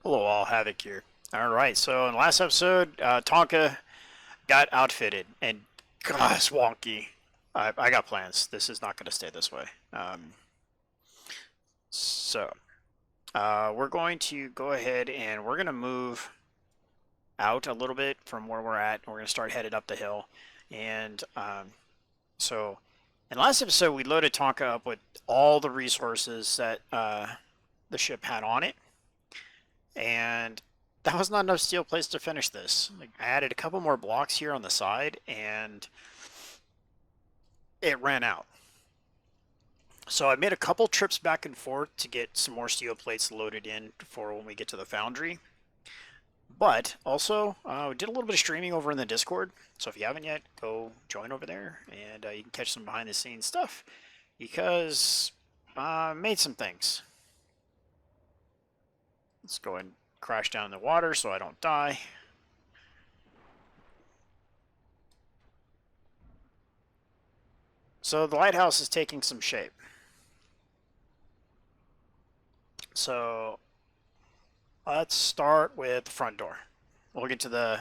Hello all, Havoc here. Alright, so in the last episode, Tonka got outfitted, and God, it's wonky. I got plans. This is not going to stay this way. So, we're going to go ahead and we're going to move out a little bit from where we're at, and we're going to start headed up the hill. And so, in the last episode, we loaded Tonka up with all the resources that the ship had on it. And that was not enough steel plates to finish this. Like, I added a couple more blocks here on the side, and it ran out. So I made a couple trips back and forth to get some more steel plates loaded in for when we get to the Foundry. But also, we did a little bit of streaming over in the Discord. So if you haven't yet, go join over there, and you can catch some behind-the-scenes stuff. Because I made some things. Let's go and crash down in the water so I don't die. So the lighthouse is taking some shape. So let's start with the front door. We'll get to the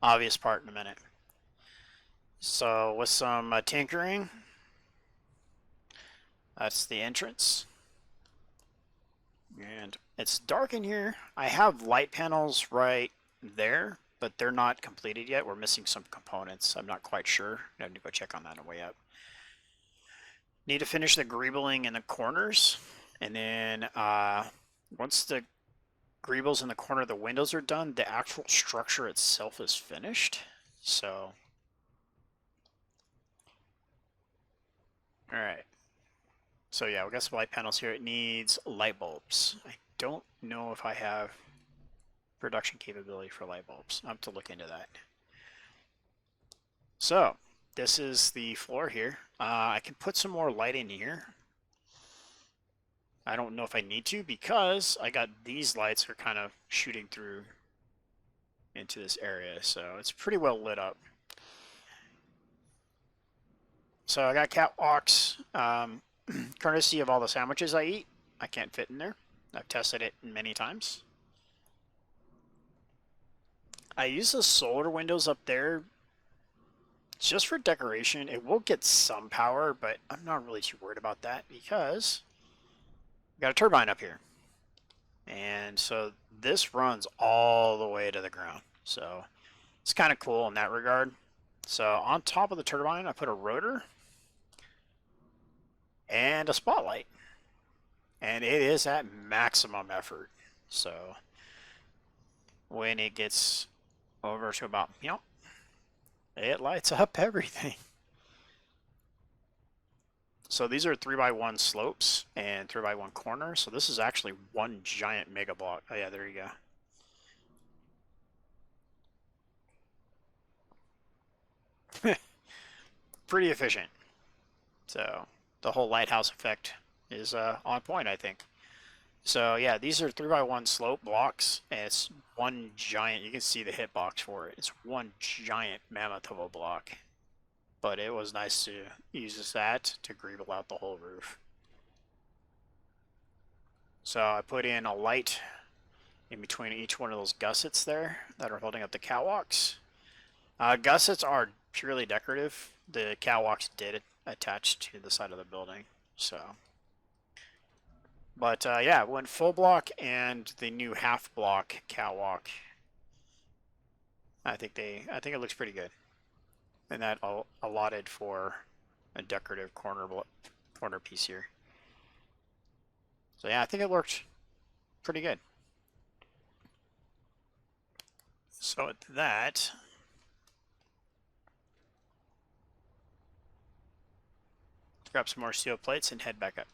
obvious part in a minute. So with some tinkering, that's the entrance. And it's dark in here. I have light panels right there, but they're not completed yet. We're missing some components. I'm not quite sure. I have to go check on that on the way up. Need to finish the greebling in the corners. And then once the greebles in the corner of the windows are done, the actual structure itself is finished. So, all right. So yeah, we got some light panels here. It needs light bulbs. I don't know if I have production capability for light bulbs. I have to look into that. So this is the floor here. I can put some more light in here. I don't know if I need to because I got these lights are kind of shooting through into this area. So it's pretty well lit up. So I got catwalks. Courtesy of all the sandwiches I eat, I can't fit in there. I've tested it many times. I use the solar windows up there just for decoration. It will get some power, but I'm not really too worried about that because we got a turbine up here. And so this runs all the way to the ground. So it's kind of cool in that regard. So on top of the turbine, I put a rotor and a spotlight, and it is at maximum effort. So when it gets over to about, it lights up everything. So these are 3x1 slopes and 3x1 corner. So this is actually one giant mega block. Oh yeah, there you go. Pretty efficient. So the whole lighthouse effect is on point, I think. So yeah, these are 3x1 slope blocks, and it's one giant, you can see the hitbox for it. It's one giant mammoth of a block. But it was nice to use that to greeble out the whole roof. So I put in a light in between each one of those gussets there that are holding up the catwalks. Gussets are purely decorative. The catwalks did attach to the side of the building, so. But yeah, it went full block and the new half block catwalk. I think it looks pretty good, and that allotted for a decorative corner piece here. So yeah, I think it worked pretty good. So with that, grab some more steel plates and head back up.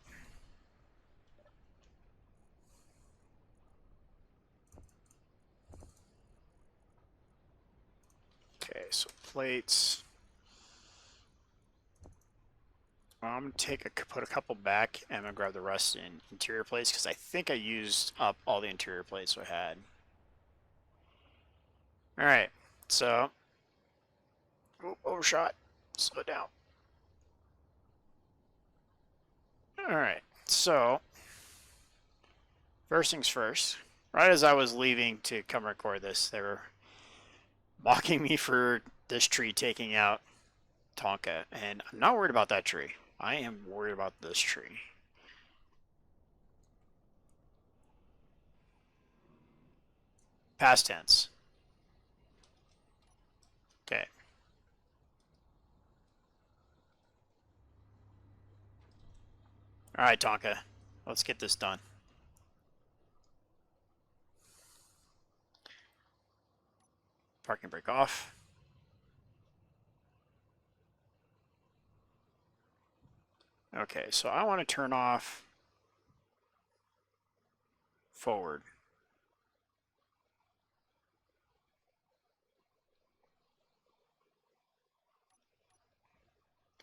Okay, so plates. I'm gonna put a couple back, and I'm gonna grab the rest in interior plates because I think I used up all the interior plates I had. All right, so overshot. Slow down. All right, so first things first, Right as I was leaving to come record this, they were mocking me for this tree taking out Tonka, and I'm not worried about that tree. I am worried about this tree. Past tense. Okay. Alright, Tonka. Let's get this done. Parking brake off. Okay, so I want to turn off forward.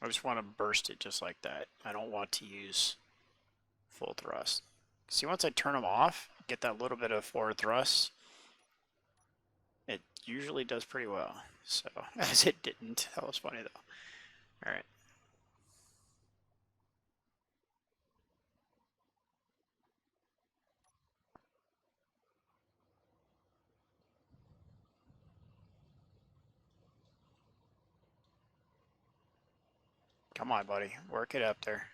I just want to burst it just like that. I don't want to use full thrust. See, once I turn them off, get that little bit of forward thrust, it usually does pretty well. So, as it didn't. That was funny though. Alright. Come on, buddy. Work it up there.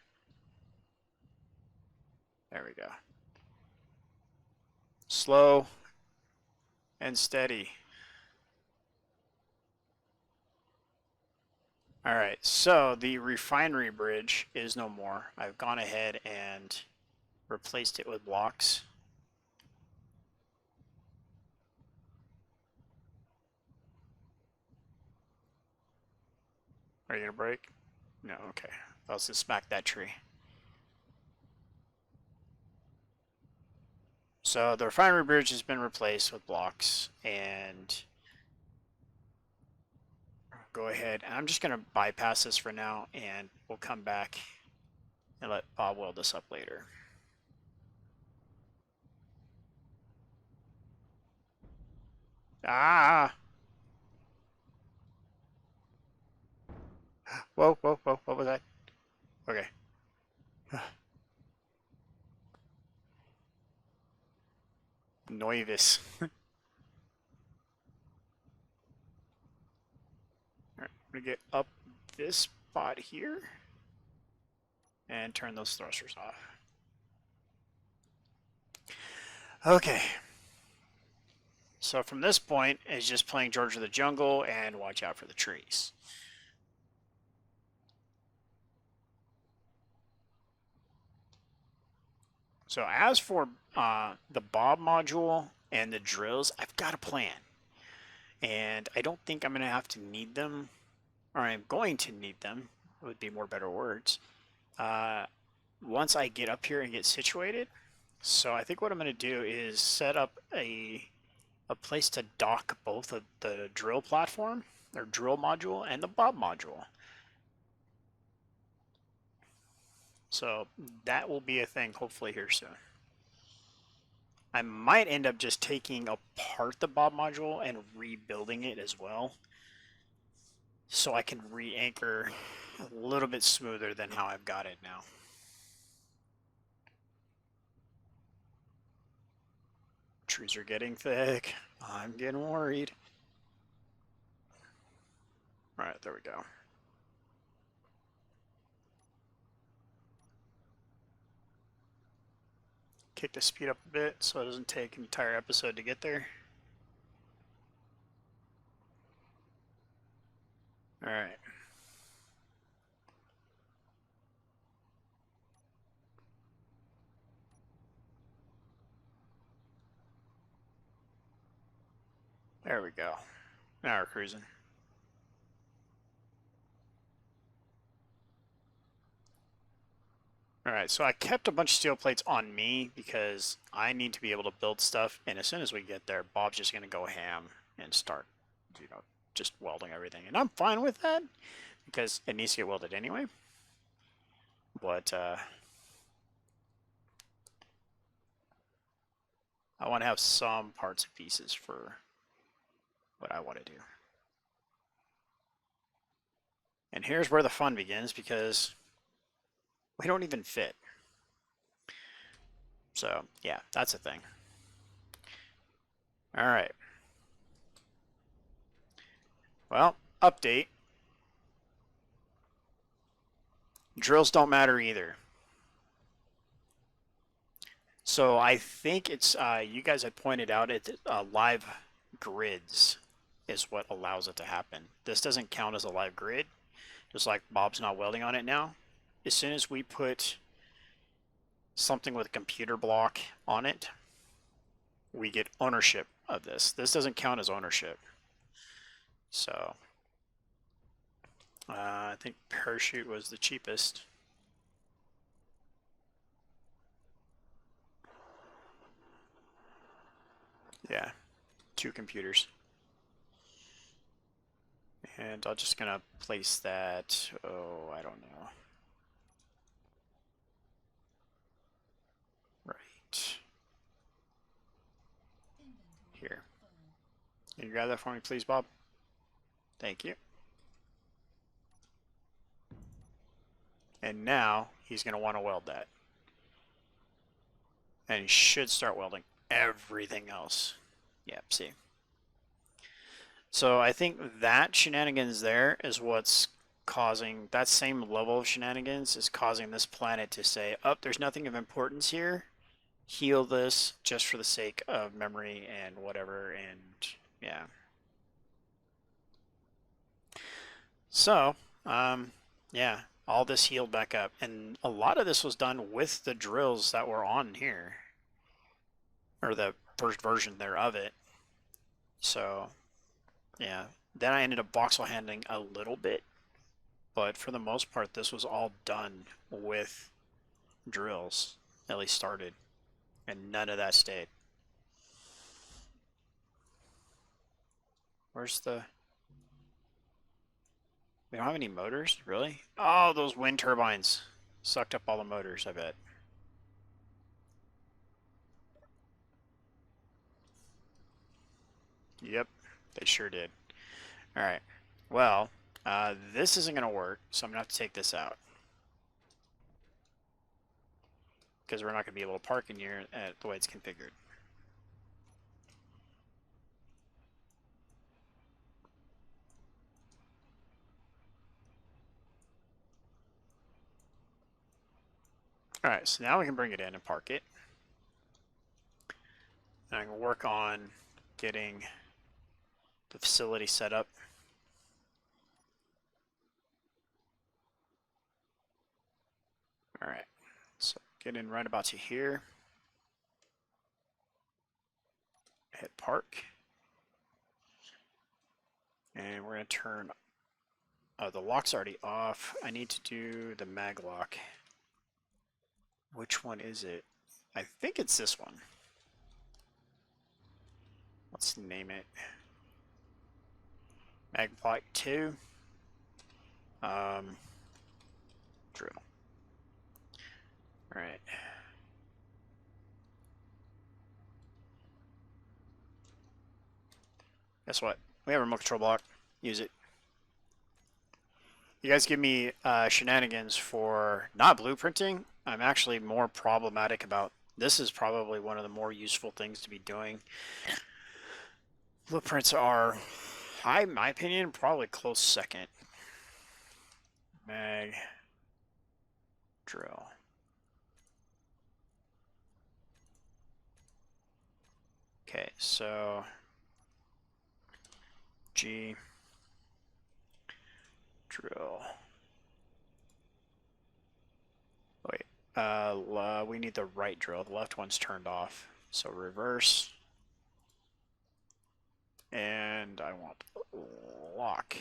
There we go. Slow and steady. Alright, so the refinery bridge is no more. I've gone ahead and replaced it with blocks. Are you gonna break? No, okay. Let's just smack that tree. So the refinery bridge has been replaced with blocks, and go ahead. I'm just gonna bypass this for now, and we'll come back and let Bob weld this up later. Ah! Whoa, whoa, whoa, what was that? Okay. Noivus. Alright, I'm gonna get up this spot here and turn those thrusters off. Okay. So from this point, it's just playing George of the Jungle and watch out for the trees. So as for the Bob module and the drills, I've got a plan. And I don't think I'm going to have to need them, or I'm going to need them, would be more better words, once I get up here and get situated. So I think what I'm going to do is set up a place to dock both of the drill platform, or drill module, and the Bob module. So that will be a thing hopefully here soon. I might end up just taking apart the Bob module and rebuilding it as well, so I can re-anchor a little bit smoother than how I've got it now. Trees are getting thick. I'm getting worried. Alright, there we go. Kick the speed up a bit so it doesn't take an entire episode to get there. Alright. There we go. Now we're cruising. Alright, so I kept a bunch of steel plates on me because I need to be able to build stuff, and as soon as we get there, Bob's just going to go ham and start, you know, just welding everything. And I'm fine with that because it needs to get welded anyway. But I want to have some parts and pieces for what I want to do. And here's where the fun begins, because we don't even fit. So yeah, that's a thing. All right. Well, update. Drills don't matter either. So I think it's, you guys had pointed out it, live grids is what allows it to happen. This doesn't count as a live grid, just like Bob's not welding on it now. As soon as we put something with a computer block on it, we get ownership of this. This doesn't count as ownership. So I think parachute was the cheapest. Yeah, 2 computers. And I'm just gonna place that, oh, I don't know. Right here. Can you grab that for me, please, Bob? Thank you. And now he's going to want to weld that. And he should start welding everything else. Yep, see. So I think that shenanigans there is what's causing, that same level of shenanigans is causing this planet to say, oh, there's nothing of importance here. Heal this just for the sake of memory and whatever, and yeah. So, yeah, all this healed back up. And a lot of this was done with the drills that were on here, or the first version there of it. So, yeah. Then I ended up voxel handling a little bit, but for the most part, this was all done with drills, at least started, and none of that stayed. Where's the... We don't have any motors, really? Oh, those wind turbines sucked up all the motors, I bet. Yep, they sure did. All right, well, this isn't going to work, so I'm going to have to take this out. Because we're not going to be able to park in here the way it's configured. Alright, so now we can bring it in and park it. And I can work on getting the facility set up. Alright, so get in right about to here. Hit park. And we're going to turn, the lock's already off. I need to do the mag lock. Which one is it? I think it's this one. Let's name it. Maglock 2. Drill. Alright. Guess what? We have a remote control block. Use it. You guys give me shenanigans for not blueprinting. I'm actually more problematic about this. Is probably one of the more useful things to be doing. Blueprints are, in my opinion, probably close second. Mag drill. Okay, so G drill. Wait, we need the right drill. The left one's turned off. So reverse. And I want lock.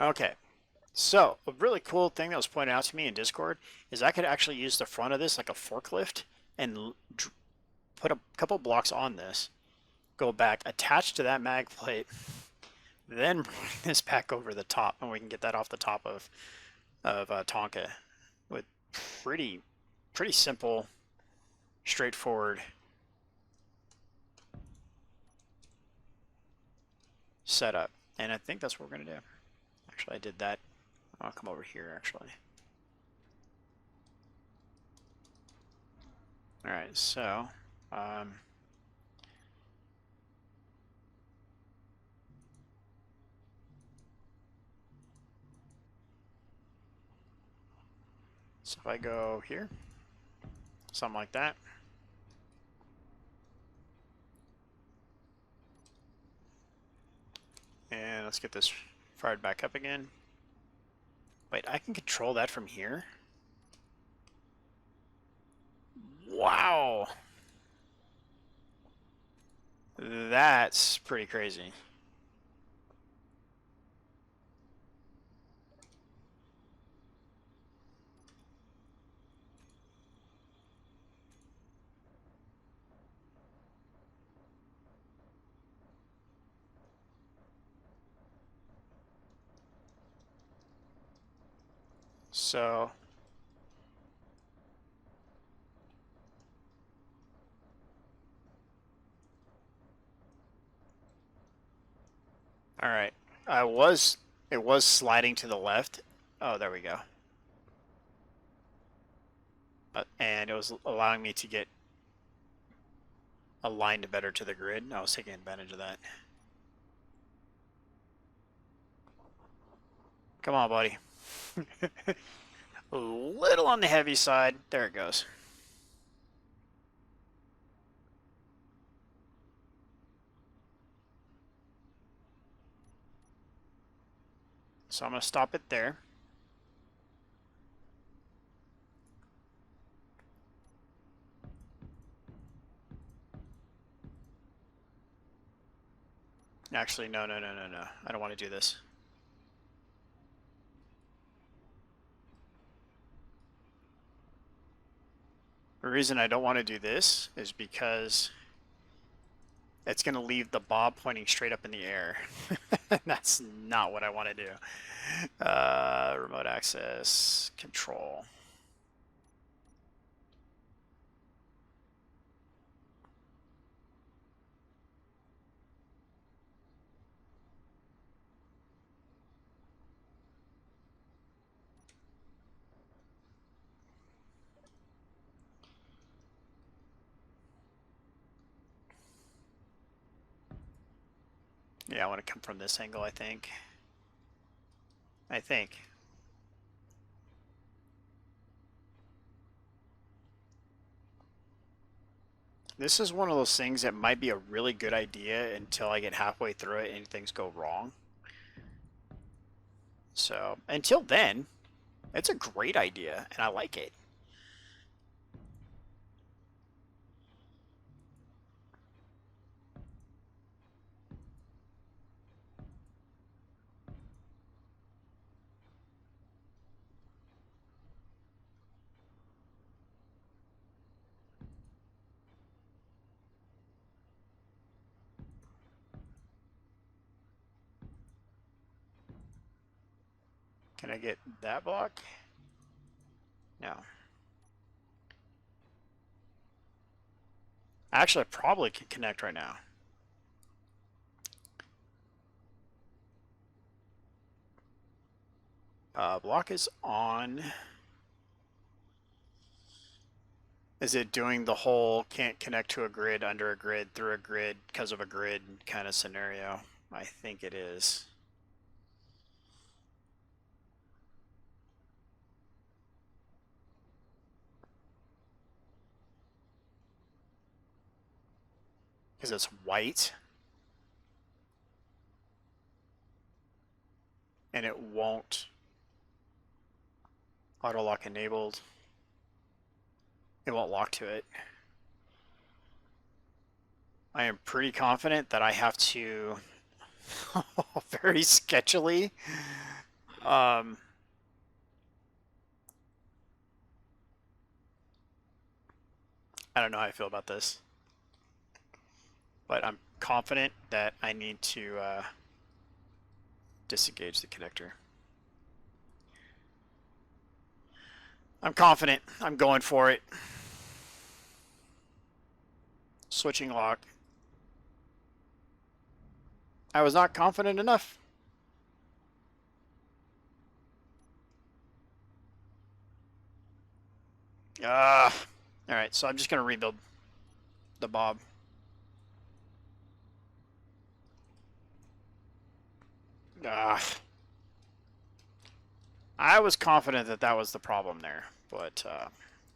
Okay, so a really cool thing that was pointed out to me in Discord is I could actually use the front of this like a forklift and put a couple blocks on this, go back, attach to that mag plate, then bring this back over the top, and we can get that off the top of Tonka with pretty simple, straightforward setup. And I think that's what we're going to do. Actually, I did that. I'll come over here, actually. All right, so so if I go here, something like that. And let's get this fired back up again. Wait, I can control that from here? Wow! That's pretty crazy. So all right, it was sliding to the left. Oh, there we go. And it was allowing me to get aligned better to the grid. I was taking advantage of that. Come on, buddy. A little on the heavy side. There it goes. So I'm going to stop it there. Actually, no. I don't want to do this. The reason I don't want to do this is because it's going to leave the bob pointing straight up in the air. That's not what I want to do. Remote access control. Yeah, I want to come from this angle, I think. This is one of those things that might be a really good idea until I get halfway through it and things go wrong. So, until then, it's a great idea, and I like it. Can I get that block? No. Actually, I probably can connect right now. Block is on. Is it doing the whole can't connect to a grid, under a grid, through a grid, because of a grid kind of scenario? I think it is. Because it's white. And it won't auto lock enabled. It won't lock to it. I am pretty confident that I have to very sketchily I don't know how I feel about this, but I'm confident that I need to disengage the connector. I'm confident. I'm going for it. Switching lock. I was not confident enough. Alright, so I'm just going to rebuild the bob. I was confident that that was the problem there, but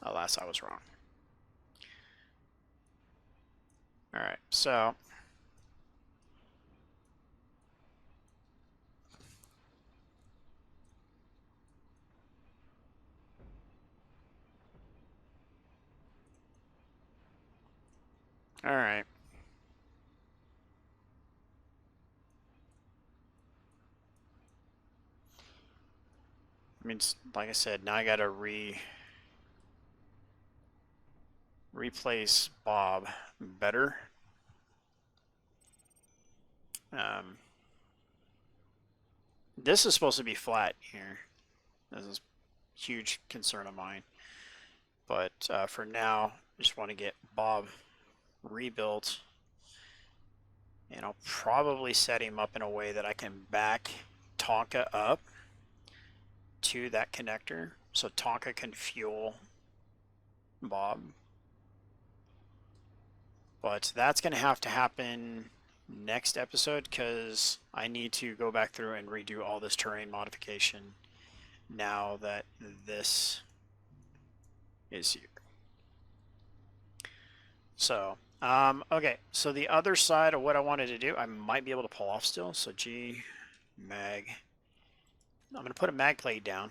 alas, I was wrong. Alright, so alright. I mean, like I said, now I gotta replace Bob better. This is supposed to be flat here. This is a huge concern of mine. But for now, I just want to get Bob rebuilt. And I'll probably set him up in a way that I can back Tonka up to that connector. So Tonka can fuel Bob. But that's going to have to happen next episode because I need to go back through and redo all this terrain modification now that this is here. So, okay, so the other side of what I wanted to do, I might be able to pull off still. So G, mag. I'm going to put a mag plate down,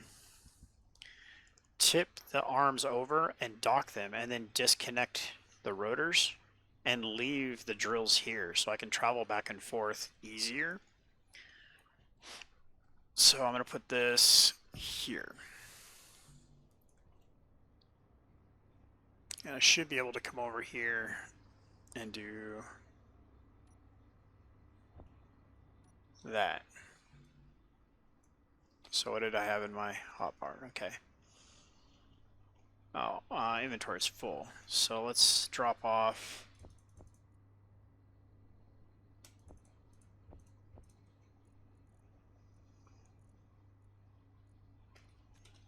tip the arms over and dock them, and then disconnect the rotors and leave the drills here so I can travel back and forth easier. So I'm going to put this here. And I should be able to come over here and do that. So what did I have in my hotbar? Okay. Oh, inventory is full. So let's drop off.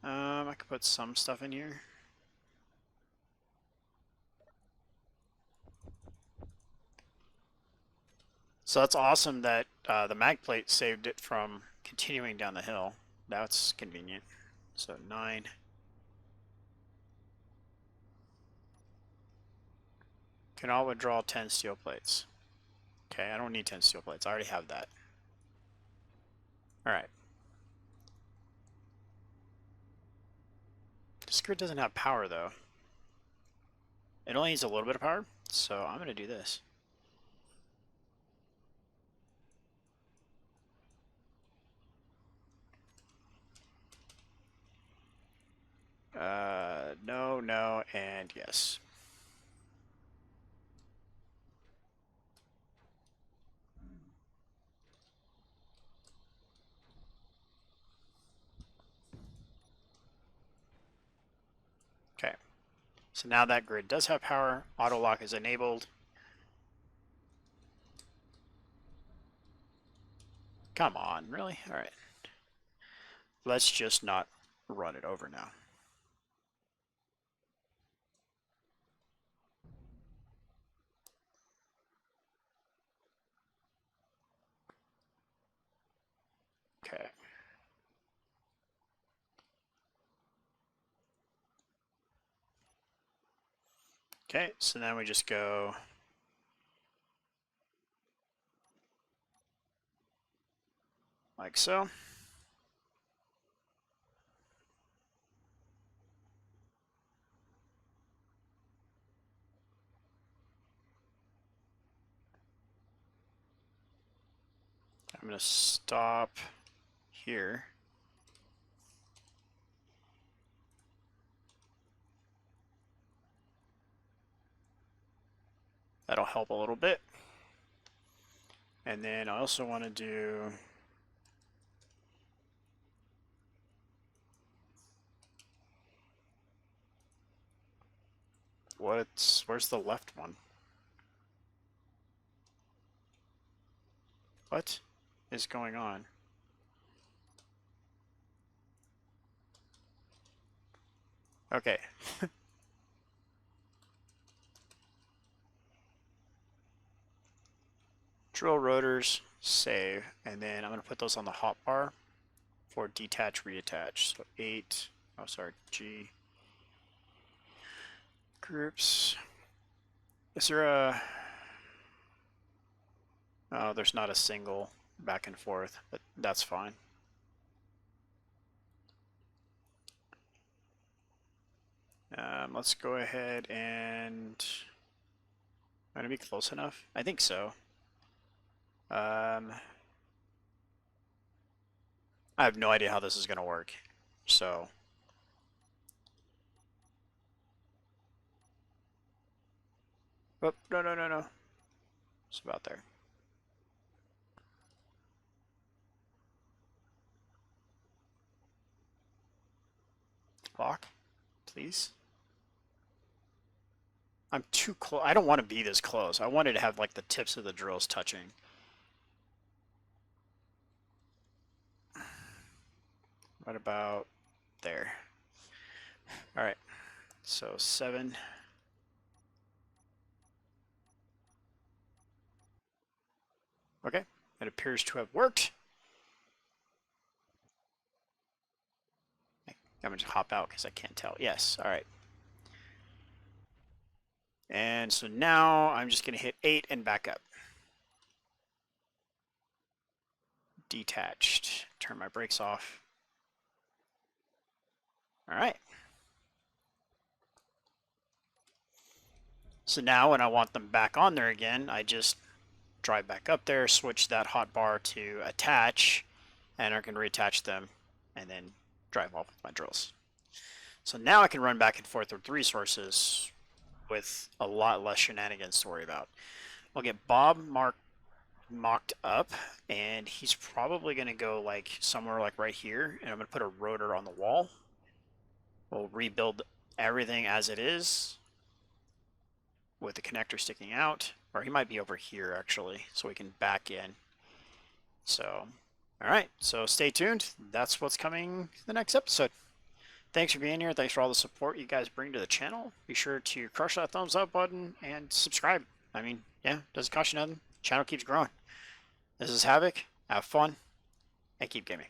I could put some stuff in here. So that's awesome that the mag plate saved it from continuing down the hill. That's convenient. So 9. Can all withdraw 10 steel plates. Okay, I don't need 10 steel plates. I already have that. Alright. This grid doesn't have power though. It only needs a little bit of power, so I'm going to do this. No, no, and yes. Okay. So now that grid does have power. Auto lock is enabled. Come on, really? All right. Let's just not run it over now. Okay. Okay, so then we just go like so. I'm going to stop here. That'll help a little bit. And then I also want to do where's the left one? What is going on? Okay. Drill rotors, save, and then I'm going to put those on the hotbar for detach, reattach. So 8, oh sorry, G. Groups. Is there a... Oh, there's not a single back and forth, but that's fine. Let's go ahead and... Going to be close enough? I think so. I have no idea how this is going to work, so... Oh, no. It's about there. Lock, please. I'm too close. I don't want to be this close. I wanted to have like the tips of the drills touching. What about there? All right. So 7. Okay. It appears to have worked. I'm going to hop out because I can't tell. Yes. All right. And so now I'm just going to hit 8 and back up. Detached. Turn my brakes off. All right. So now when I want them back on there again, I just drive back up there, switch that hotbar to attach, and I can reattach them and then drive off with my drills. So now I can run back and forth with resources with a lot less shenanigans to worry about. We'll get Bob mocked up, and he's probably going to go like somewhere like right here, and I'm going to put a rotor on the wall. We'll rebuild everything as it is with the connector sticking out, or he might be over here actually, so we can back in. So, all right, so stay tuned. That's what's coming the next episode. Thanks for being here. Thanks for all the support you guys bring to the channel. Be sure to crush that thumbs up button and subscribe. I mean, yeah, doesn't cost you nothing. Channel keeps growing. This is Havoc. Have fun and keep gaming.